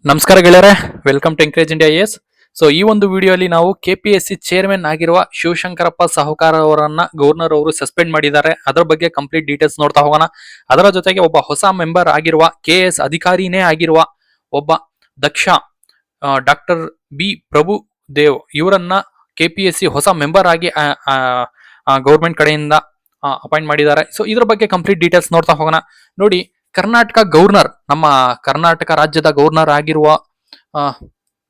ನಮಸ್ಕಾರ ಗೆಳೆಯರೆ, welcome to encourage India S. So ಈ ಒಂದು ವಿಡಿಯೋಲಿ ನಾವು ಕೆಪಿಎಸ್ಸಿ ಚೇರ್ಮನ್ ಆಗಿರುವ ಶಿವಶಂಕರಪ್ಪ ಸಾಹುಕಾರ ಅವರನ್ನ ಗವರ್ನರ್ ಅವರು ಸಸ್ಪೆಂಡ್ ಮಾಡಿದ್ದಾರೆ. ಅದರ ಬಗ್ಗೆ ಕಂಪ್ಲೀಟ್ ಡೀಟೇಲ್ಸ್ ನೋಡ್ತಾ ಹೋಗೋಣ. ಅದರ ಜೊತೆಗೆ ಒಬ್ಬ ಹೊಸ ಮೆಂಬರ್ ಆಗಿರುವ ಕೆಎಸ್ ಅಧಿಕಾರಿನೇ ಆಗಿರುವ ಒಬ್ಬ ದಕ್ಷ ಡಾಕ್ಟರ್ ಬಿ ಪ್ರಭು ದೇವ್ ಇವರನ್ನ ಕೆಪಿಎಸ್ಸಿ ಹೊಸ ಮೆಂಬರ್ ಆಗಿ ಗೌರ್ಮೆಂಟ್ ಕಡೆಯಿಂದ ಅಪಾಯಿಂಟ್ ಮಾಡಿದ್ದಾರೆ. ಸೊ ಇದ್ರ ಬಗ್ಗೆ ಕಂಪ್ಲೀಟ್ ಡೀಟೇಲ್ಸ್ ನೋಡ್ತಾ ಹೋಗೋಣ. ನೋಡಿ, ಕರ್ನಾಟಕ ಗವರ್ನರ್, ನಮ್ಮ ಕರ್ನಾಟಕ ರಾಜ್ಯದ ಗವರ್ನರ್ ಆಗಿರುವ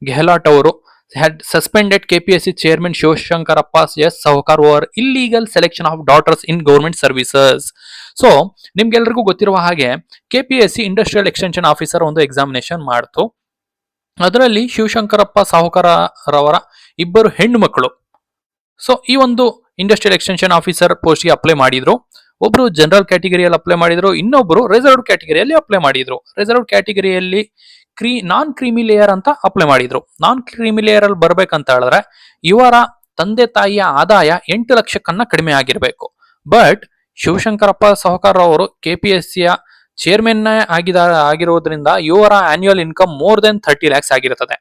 ಗೆಹ್ಲಾಟ್ ಅವರು had suspended KPSC chairman Shivashankarappa S Sahukar over illegal selection of daughters in government services. So ನಿಮ್ಗೆಲ್ರಿಗೂ ಗೊತ್ತಿರುವ ಹಾಗೆ ಕೆಪಿಎಸ್ಸಿ ಇಂಡಸ್ಟ್ರಿಯಲ್ ಎಕ್ಸ್ಟೆನ್ಷನ್ ಆಫೀಸರ್ ಒಂದು ಎಕ್ಸಾಮಿನೇಷನ್ ಮಾಡ್ತು. ಅದರಲ್ಲಿ ಶಿವಶಂಕರಪ್ಪ ಸಾಹುಕಾರ ರವರ ಇಬ್ಬರು ಹೆಣ್ಣು ಮಕ್ಕಳು ಸೊ ಈ ಒಂದು ಇಂಡಸ್ಟ್ರಿಯಲ್ ಎಕ್ಸ್ಟೆನ್ಷನ್ ಆಫೀಸರ್ ಪೋಸ್ಟ್ಗೆ ಅಪ್ಲೈ ಮಾಡಿದ್ರು. ಒಬ್ರು ಜನರಲ್ ಕ್ಯಾಟಗರಿಯಲ್ಲಿ ಅಪ್ಲೈ ಮಾಡಿದ್ರು, ಇನ್ನೊಬ್ರು ರಿಸರ್ವ್ಡ್ ಕ್ಯಾಟಗರಿಯಲ್ಲಿ ಅಪ್ಲೈ ಮಾಡಿದ್ರು. ರಿಸರ್ವ್ಡ್ ಕ್ಯಾಟಗರಿಯಲ್ಲಿ ನಾನ್ ಕ್ರೀಮಿ ಲೇಯರ್ ಅಂತ ಅಪ್ಲೈ ಮಾಡಿದ್ರು. ನಾನ್ ಕ್ರೀಮಿ ಲೇಯರ್ ಅಲ್ಲಿ ಬರ್ಬೇಕಂತ ಹೇಳಿದ್ರೆ ಇವರ ತಂದೆ ತಾಯಿಯ ಆದಾಯ 8 ಲಕ್ಷಕ್ಕನ್ನ ಕಡಿಮೆ ಆಗಿರ್ಬೇಕು. ಬಟ್ ಶಿವಶಂಕರಪ್ಪ ಸಾಹುಕಾರ ಅವರು ಕೆಪಿಎಸ್ಸಿಯ ಚೇರ್ಮನ್ ಆಗಿರೋದ್ರಿಂದ ಇವರ annual income more than 30 lakhs ಆಗಿರುತ್ತದೆ.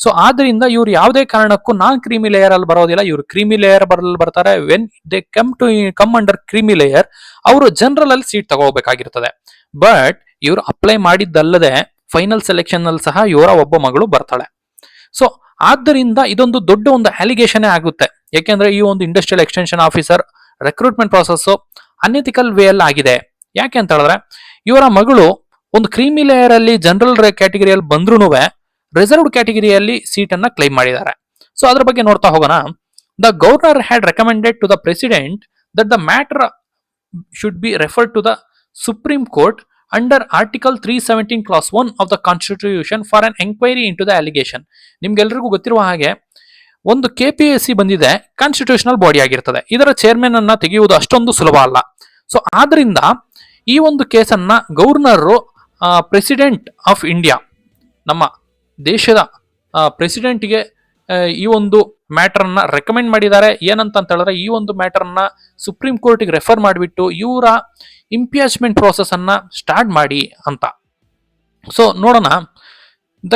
ಸೊ ಆದ್ರಿಂದ ಇವ್ರು ಯಾವುದೇ ಕಾರಣಕ್ಕೂ ನಾನ್ ಕ್ರೀಮಿ ಲೇಯರ್ ಅಲ್ಲಿ ಬರೋದಿಲ್ಲ, ಇವ್ರು ಕ್ರೀಮಿ ಲೇಯರ್ ಬರ್ತಾರೆ. When they come under creamy layer ಅವರು ಜನರಲ್ ಅಲ್ಲಿ ಸೀಟ್ ತಗೋಬೇಕಾಗಿರ್ತದೆ. ಬಟ್ ಇವ್ರು ಅಪ್ಲೈ ಮಾಡಿದ್ದಲ್ಲದೆ ಫೈನಲ್ ಸೆಲೆಕ್ಷನ್ ಅಲ್ಲಿ ಸಹ ಇವರ ಒಬ್ಬ ಮಗಳು ಬರ್ತಾಳೆ. ಸೊ ಆದ್ದರಿಂದ ಇದೊಂದು ದೊಡ್ಡ ಒಂದು ಅಲಿಗೇಷನ್ ಆಗುತ್ತೆ. ಯಾಕೆಂದ್ರೆ ಈ ಒಂದು industrial extension officer recruitment process unethical way ಅಲ್ಲಿ ಆಗಿದೆ. ಯಾಕೆ ಅಂತ ಹೇಳಿದ್ರೆ ಇವರ ಮಗಳು ಒಂದು ಕ್ರೀಮಿ ಲೇಯರ್ ಅಲ್ಲಿ ಜನರಲ್ ಕ್ಯಾಟಗರಿಯಲ್ಲಿ ಬಂದ್ರೂ ರಿಸರ್ವ್ಡ್ ಕ್ಯಾಟಗರಿಯಲ್ಲಿ ಸೀಟ್ ಅನ್ನ ಕ್ಲೈಮ್ ಮಾಡಿದ್ದಾರೆ. ಸೊ ಅದ್ರ ಬಗ್ಗೆ ನೋಡ್ತಾ ಹೋಗೋಣ. The governor had recommended to the President that the matter should be referred to the Supreme Court under article 317 clause 1 of the constitution for an enquiry into the allegation. ನಿಮ್ಗೆಲ್ರಿಗೂ ಗೊತ್ತಿರುವ ಹಾಗೆ ಒಂದು KPSC ಬಂದಿದೆ, constitutional body ಆಗಿರ್ತದೆ. ಇದರ chairman ಅನ್ನ ತೆಗೆಯುವುದು ಅಷ್ಟೊಂದು ಸುಲಭ ಅಲ್ಲ. ಸೊ ಆದ್ರಿಂದ ಈ ಒಂದು ಕೇಸನ್ನ ಗವರ್ನರ್ ಪ್ರೆಸಿಡೆಂಟ್ ಆಫ್ ಇಂಡಿಯಾ, ನಮ್ಮ ದೇಶದ ಪ್ರೆಸಿಡೆಂಟ್ಗೆ ಈ ಒಂದು ಮ್ಯಾಟರ್ ಅನ್ನ ರೆಕಮೆಂಡ್ ಮಾಡಿದ್ದಾರೆ. ಏನಂತ ಹೇಳಿದ್ರೆ ಈ ಒಂದು ಮ್ಯಾಟರ್ ಅನ್ನ ಸುಪ್ರೀಂ ಕೋರ್ಟ್ಗೆ ರೆಫರ್ ಮಾಡಿಬಿಟ್ಟು ಇವರ ಇಂಪಿಯಾಚ್ಮೆಂಟ್ ಪ್ರೋಸೆಸ್ ಅನ್ನ ಸ್ಟಾರ್ಟ್ ಮಾಡಿ ಅಂತ. ಸೊ ನೋಡೋಣ. The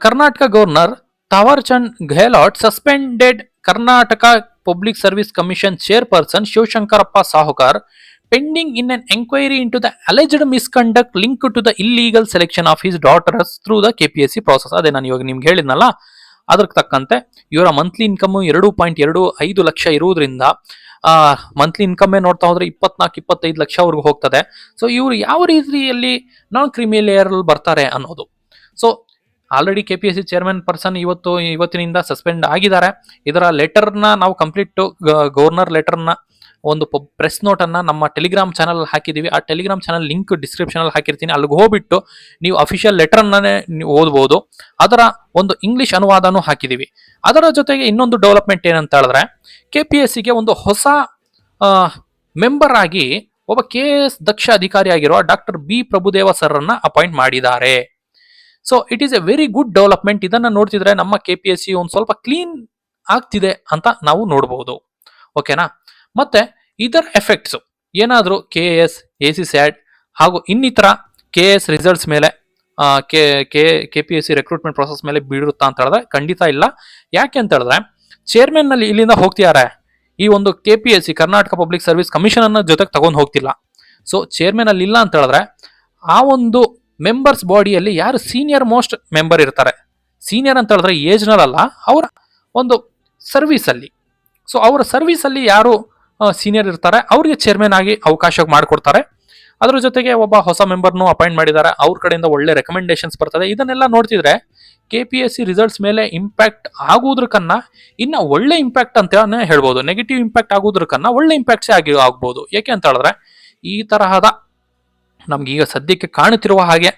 Karnataka governor Thawar Chand Gehlot suspended Karnataka public service commission chairperson Shivashankarappa Sahukar pending in an inquiry into the alleged misconduct linked to the illegal selection of his daughters through the KPSC process. ಅದೇ ನಾನು ಇವಾಗ ನಿಮ್ಗೆ ಹೇಳಿದ್ನಲ್ಲ, ಅದಕ್ಕೆ ತಕ್ಕಂತೆ ಇವರ ಮಂತ್ಲಿ ಇನ್ಕಮ್ 2.25 ಲಕ್ಷ ಇರುವುದರಿಂದ ಮಂತ್ಲಿ ಇನ್ಕಮ್ ನೋಡ್ತಾ ಹೋದ್ರೆ 24-25 ಲಕ್ಷವರೆಗೂ ಹೋಗ್ತದೆ. ಸೊ ಇವರು ಯಾವ ರೀತಿಯಲ್ಲಿ ನಾನ್ ಕ್ರಿಮಿ ಲೇಯರ್ ಬರ್ತಾರೆ ಅನ್ನೋದು. So already KPSC chairman person ಇವತ್ತಿನಿಂದ ಸಸ್ಪೆಂಡ್ ಆಗಿದ್ದಾರೆ. ಇದರ ಲೆಟರ್ನ ನಾವು ಕಂಪ್ಲೀಟ್ ಗವರ್ನರ್ ಲೆಟರ್ನ ಒಂದು ಪ್ರೆಸ್ ನೋಟ್ ಅನ್ನ ನಮ್ಮ ಟೆಲಿಗ್ರಾಮ್ ಚಾನಲ್ ಹಾಕಿದೀವಿ. ಆ ಟೆಲಿಗ್ರಾಮ್ ಚಾನಲ್ ಲಿಂಕ್ ಡಿಸ್ಕ್ರಿಪ್ಷನ್ ಅಲ್ಲಿ ಹಾಕಿರ್ತೀನಿ. ಅಲ್ಲಿಗೆ ಹೋಗ್ಬಿಟ್ಟು ನೀವು ಅಫಿಷಿಯಲ್ ಲೆಟರ್ ಅನ್ನೇ ಓದಬಹುದು. ಅದರ ಒಂದು ಇಂಗ್ಲಿಷ್ ಅನುವಾದನೂ ಹಾಕಿದೀವಿ. ಅದರ ಜೊತೆಗೆ ಇನ್ನೊಂದು ಡೆವಲಪ್ಮೆಂಟ್ ಏನಂತ ಹೇಳಿದ್ರೆ ಕೆಪಿಎಸ್ಸಿಗೆ ಒಂದು ಹೊಸ ಮೆಂಬರ್ ಆಗಿ ಒಬ್ಬ ಕೆಎಸ್ ದಕ್ಷ ಅಧಿಕಾರಿ ಆಗಿರುವ ಡಾಕ್ಟರ್ ಬಿ ಪ್ರಭುದೇವ ಸರ್ ಅನ್ನ ಅಪಾಯಿಂಟ್ ಮಾಡಿದ್ದಾರೆ. So it is A very good development. ಇದನ್ನ ನೋಡ್ತಿದ್ರೆ ನಮ್ಮ ಕೆಪಿಎಸ್ಸಿ ಒಂದು ಸ್ವಲ್ಪ ಕ್ಲೀನ್ ಆಗ್ತಿದೆ ಅಂತ ನಾವು ನೋಡಬಹುದು. ಓಕೆನಾ? ಮತ್ತೆ ಇದರ ಎಫೆಕ್ಟ್ಸ್ ಏನಾದರೂ ಕೆಎಸ್, ಎಸಿ ಸ್ಯಾಡ್ ಹಾಗೂ ಇನ್ನಿತರ ಕೆಎಸ್ ರಿಸಲ್ಟ್ಸ್ ಮೇಲೆ ಕೆಪಿಎಸ್ಸಿ ರೆಕ್ರೂಟ್ಮೆಂಟ್ ಪ್ರೊಸೆಸ್ ಮೇಲೆ ಬೀಳುತ್ತಾ ಅಂತ ಹೇಳಿದ್ರೆ ಖಂಡಿತ ಇಲ್ಲ. ಯಾಕೆ ಅಂತ ಹೇಳಿದ್ರೆ ಚೇರ್ಮನ್ ನಲ್ಲಿ ಇಲ್ಲಿಂದ ಹೋಗ್ತಿದ್ದಾರೆ, ಈ ಒಂದು KPSC Karnataka public service commission ಅನ್ನ ಜೊತೆಗೆ ತಗೊಂಡು ಹೋಗ್ತಿಲ್ಲ. ಸೊ ಚೇರ್ಮನ್ ಅಲ್ಲಿ ಇಲ್ಲ ಅಂತ ಹೇಳಿದ್ರೆ ಆ ಒಂದು ಮೆಂಬರ್ಸ್ ಬಾಡಿಯಲ್ಲಿ ಯಾರು ಸೀನಿಯರ್ ಮೋಸ್ಟ್ ಮೆಂಬರ್ ಇರ್ತಾರೆ, ಸೀನಿಯರ್ ಅಂತ ಹೇಳಿದ್ರೆ ಏಜ್ ನಲ್ಲ, ಅವರ ಒಂದು ಸರ್ವಿಸ್ ಅಲ್ಲಿ, ಸೊ ಅವರ ಸರ್ವಿಸ್ ಅಲ್ಲಿ ಯಾರು ಸೀನಿಯರ್ ಇರ್ತಾರೆ ಅವ್ರಿಗೆ ಚೇರ್ಮನ್ ಆಗಿ ಅವಕಾಶ ಮಾಡಿಕೊಡ್ತಾರೆ. ಅದ್ರ ಜೊತೆಗೆ ಒಬ್ಬ ಹೊಸ ಮೆಂಬರ್ನು ಅಪಾಯಿಂಟ್ ಮಾಡಿದ್ದಾರೆ. ಅವ್ರ ಕಡೆಯಿಂದ ಒಳ್ಳೆ ರೆಕಮೆಂಡೇಶನ್ಸ್ ಬರ್ತದೆ. ಇದನ್ನೆಲ್ಲ ನೋಡ್ತಿದ್ರೆ ಕೆಪಿಎಸ್ಸಿ ರಿಸಲ್ಟ್ಸ್ ಮೇಲೆ ಇಂಪ್ಯಾಕ್ಟ್ ಆಗುವುದಕ್ಕನ್ನ ಇನ್ನ ಒಳ್ಳೆ ಇಂಪ್ಯಾಕ್ಟ್ ಅಂತ ಹೇಳ್ಬೋದು. ನೆಗೆಟಿವ್ ಇಂಪ್ಯಾಕ್ಟ್ ಆಗುವುದಕ್ಕನ್ನ ಒಳ್ಳೆ ಇಂಪ್ಯಾಕ್ಟ್ಸೇ ಆಗ್ಬೋದು. ಯಾಕೆ ಅಂತ ಹೇಳಿದ್ರೆ ಈ ತರಹದ ನಮ್ಗೆ ಈಗ ಸದ್ಯಕ್ಕೆ ಕಾಣುತ್ತಿರುವ ಹಾಗೆ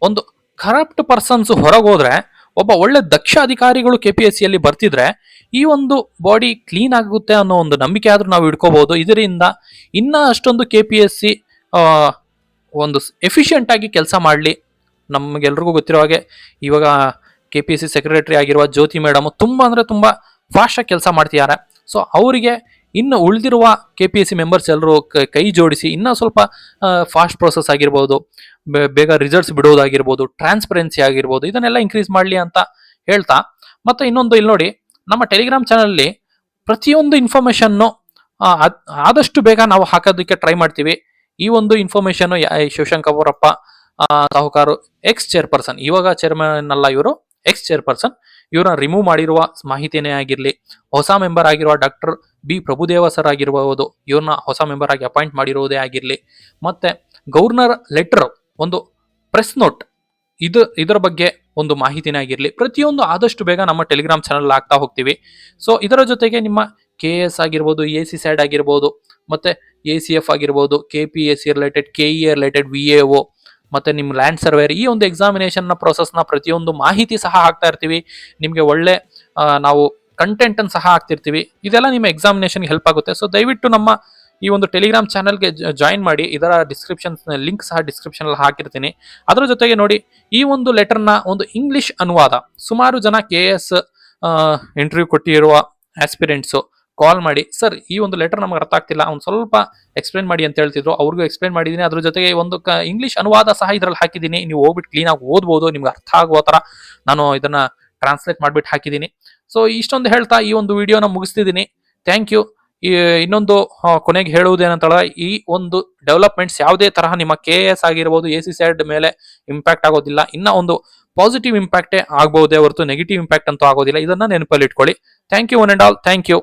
ಒಂದು ಕರಪ್ಟ್ ಪರ್ಸನ್ಸ್ ಹೊರಗೋದ್ರೆ ಒಬ್ಬ ಒಳ್ಳೆ ದಕ್ಷ ಅಧಿಕಾರಿಗಳು ಕೆಪಿಎಸ್ಸಿಯಲ್ಲಿ ಬರ್ತಿದ್ರೆ ಈ ಒಂದು ಬಾಡಿ ಕ್ಲೀನ್ ಆಗುತ್ತೆ ಅನ್ನೋ ಒಂದು ನಂಬಿಕೆ ಆದ್ರೂ ನಾವು ಇಟ್ಕೋಬಹುದು. ಇದರಿಂದ ಇನ್ನ ಅಷ್ಟೊಂದು ಕೆಪಿಎಸ್ಸಿ ಒಂದು ಎಫಿಷಿಯಂಟ್ ಆಗಿ ಕೆಲಸ ಮಾಡಲಿ. ನಮಗೆಲ್ರಿಗೂ ಗೊತ್ತಿರೋ ಹಾಗೆ ಇವಾಗ ಕೆಪಿಎಸ್ಸಿ ಸೆಕ್ರೆಟರಿ ಆಗಿರುವ ಜ್ಯೋತಿ ಮೇಡಮ್ ತುಂಬಾ ಅಂದ್ರೆ ತುಂಬಾ ಫಾಸ್ಟ್ ಆಗಿ ಕೆಲಸ ಮಾಡ್ತಿದ್ದಾರೆ. ಸೊ ಅವರಿಗೆ ಇನ್ನು ಉಳಿದಿರುವ KPSC ಮೆಂಬರ್ಸ್ ಎಲ್ಲರೂ ಕೈ ಜೋಡಿಸಿ ಇನ್ನೂ ಸ್ವಲ್ಪ ಫಾಸ್ಟ್ ಪ್ರೋಸೆಸ್ ಆಗಿರ್ಬೋದು, ಬೇಗ ರಿಸಲ್ಟ್ಸ್ ಬಿಡೋದಾಗಿರ್ಬೋದು, ಟ್ರಾನ್ಸ್ಪರೆನ್ಸಿ ಆಗಿರ್ಬೋದು, ಇದನ್ನೆಲ್ಲ ಇನ್ಕ್ರೀಸ್ ಮಾಡಲಿ ಅಂತ ಹೇಳ್ತಾ, ಮತ್ತೆ ಇನ್ನೊಂದು ಇಲ್ಲಿ ನೋಡಿ, ನಮ್ಮ ಟೆಲಿಗ್ರಾಮ್ ಚಾನಲ್ ಪ್ರತಿಯೊಂದು ಇನ್ಫಾರ್ಮೇಶನ್ನು ಆದಷ್ಟು ಬೇಗ ನಾವು ಹಾಕೋದಕ್ಕೆ ಟ್ರೈ ಮಾಡ್ತೀವಿ. ಈ ಒಂದು ಇನ್ಫಾರ್ಮೇಶನ್ ಶಿವಶಂಕರಪ್ಪ ಸಾಹುಕಾರು ಎಕ್ಸ್ ಚೇರ್ಪರ್ಸನ್, ಇವಾಗ ಚೇರ್ಮನ್ ಅಲ್ಲ ಇವರು, ಎಕ್ಸ್ ಚೇರ್ಪರ್ಸನ್, ಇವ್ರನ್ನ ರಿಮೂವ್ ಮಾಡಿರುವ ಮಾಹಿತಿನೇ ಆಗಿರ್ಲಿ, ಹೊಸ ಮೆಂಬರ್ ಆಗಿರುವ ಡಾಕ್ಟರ್ ಬಿ ಪ್ರಭುದೇವ ಸರ್ ಆಗಿರಬಹುದು, ಇವ್ರನ್ನ ಹೊಸ ಮೆಂಬರ್ ಆಗಿ ಅಪಾಯಿಂಟ್ ಮಾಡಿರುವುದೇ ಆಗಿರ್ಲಿ, ಮತ್ತೆ ಗವರ್ನರ್ ಲೆಟರ್ ಒಂದು ಪ್ರೆಸ್ ನೋಟ್ ಇದರ ಬಗ್ಗೆ ಒಂದು ಮಾಹಿತಿನೇ ಆಗಿರ್ಲಿ, ಪ್ರತಿಯೊಂದು ಆದಷ್ಟು ಬೇಗ ನಮ್ಮ ಟೆಲಿಗ್ರಾಮ್ ಚಾನಲ್ ಆಗ್ತಾ ಹೋಗ್ತೀವಿ. ಸೊ ಇದರ ಜೊತೆಗೆ ನಿಮ್ಮ KS ಆಗಿರ್ಬೋದು, AC ಸ್ಯಾಡ್ ಆಗಿರ್ಬೋದು, ಮತ್ತೆ ACF ಆಗಿರ್ಬೋದು, KPSC related, KEA related, VAO, ಮತ್ತೆ ನಿಮ್ಮ ಲ್ಯಾಂಡ್ ಸರ್ವೇರ್, ಈ ಒಂದು ಎಕ್ಸಾಮಿನೇಷನ್ ನ ಪ್ರೊಸೆಸ್ನ ಪ್ರತಿಯೊಂದು ಮಾಹಿತಿ ಸಹ ಹಾಕ್ತಾ ಇರ್ತೀವಿ. ನಿಮಗೆ ಒಳ್ಳೆ ನಾವು ಕಂಟೆಂಟ್ ಅನ್ನು ಸಹ ಹಾಕ್ತಿರ್ತೀವಿ. ಇದೆಲ್ಲ ನಿಮ್ಮ ಎಕ್ಸಾಮಿನೇಷನ್ ಹೆಲ್ಪ್ ಆಗುತ್ತೆ. ಸೊ ದಯವಿಟ್ಟು ನಮ್ಮ ಈ ಒಂದು ಟೆಲಿಗ್ರಾಮ್ ಚಾನಲ್ಗೆ ಜಾಯಿನ್ ಮಾಡಿ. ಇದರ ಡಿಸ್ಕ್ರಿಪ್ಷನ್ ಲಿಂಕ್ ಸಹ ಡಿಸ್ಕ್ರಿಪ್ಷನ್ ಅಲ್ಲಿ ಹಾಕಿರ್ತೀನಿ. ಅದರ ಜೊತೆಗೆ ನೋಡಿ, ಈ ಒಂದು ಲೆಟರ್ನ ಒಂದು ಇಂಗ್ಲಿಷ್ ಅನುವಾದ ಸುಮಾರು ಜನ KS ಇಂಟರ್ವ್ಯೂ ಕೊಟ್ಟಿರುವ ಆಸ್ಪಿರೆಂಟ್ಸು ಕಾಲ್ ಮಾಡಿ, ಸರ್ ಈ ಒಂದು ಲೆಟರ್ ನಮ್ಗೆ ಅರ್ಥ ಆಗ್ತಿಲ್ಲ, ಅವ್ನು ಸ್ವಲ್ಪ ಎಕ್ಸ್ಪ್ಲೇನ್ ಮಾಡಿ ಅಂತ ಹೇಳ್ತಿದ್ರು. ಅವ್ರಿಗೂ ಎಕ್ಸ್ಪ್ಲೇನ್ ಮಾಡಿದ್ದೀನಿ. ಅದ್ರ ಜೊತೆಗೆ ಒಂದು ಇಂಗ್ಲಿಷ್ ಅನುವಾದ ಸಹ ಇದ್ರಲ್ಲಿ ಹಾಕಿದ್ದೀನಿ. ನೀವು ಹೋಗ್ಬಿಟ್ಟು ಕ್ಲೀನ್ ಆಗಿ ಓದ್ಬೋದು, ನಿಮ್ಗೆ ಅರ್ಥ ಆಗುವ ತರ ನಾನು ಇದನ್ನ ಟ್ರಾನ್ಸ್ಲೇಟ್ ಮಾಡ್ಬಿಟ್ಟು ಹಾಕಿದ್ದೀನಿ. ಸೊ ಇಷ್ಟೊಂದು ಹೇಳ್ತಾ ಈ ಒಂದು ವಿಡಿಯೋನ ಮುಗಿಸ್ತಿದ್ದೀನಿ. Thank you. ಇನ್ನೊಂದು ಕೊನೆಗೆ ಹೇಳುವುದೇನಂತಂದ್ರೆ, ಈ ಒಂದು ಡೆವಲಪ್ಮೆಂಟ್ಸ್ ಯಾವುದೇ ತರಹ ನಿಮ್ಮ KS ಆಗಿರ್ಬೋದು, AC ಸ್ಯಾಡ್ ಮೇಲೆ ಇಂಪ್ಯಾಕ್ಟ್ ಆಗೋದಿಲ್ಲ. ಇನ್ನ ಒಂದು ಪಾಸಿಟಿವ್ ಇಂಪ್ಯಾಕ್ಟೇ ಆಗಬಹುದೇ ಹೊರತು ನೆಗೆಟಿವ್ ಇಂಪ್ಯಾಕ್ಟ್ ಅಂತೂ ಆಗೋದಿಲ್ಲ. ಇದನ್ನ ನೆನಪಲ್ಲಿ ಇಟ್ಕೊಳ್ಳಿ. Thank you one and all. Thank you.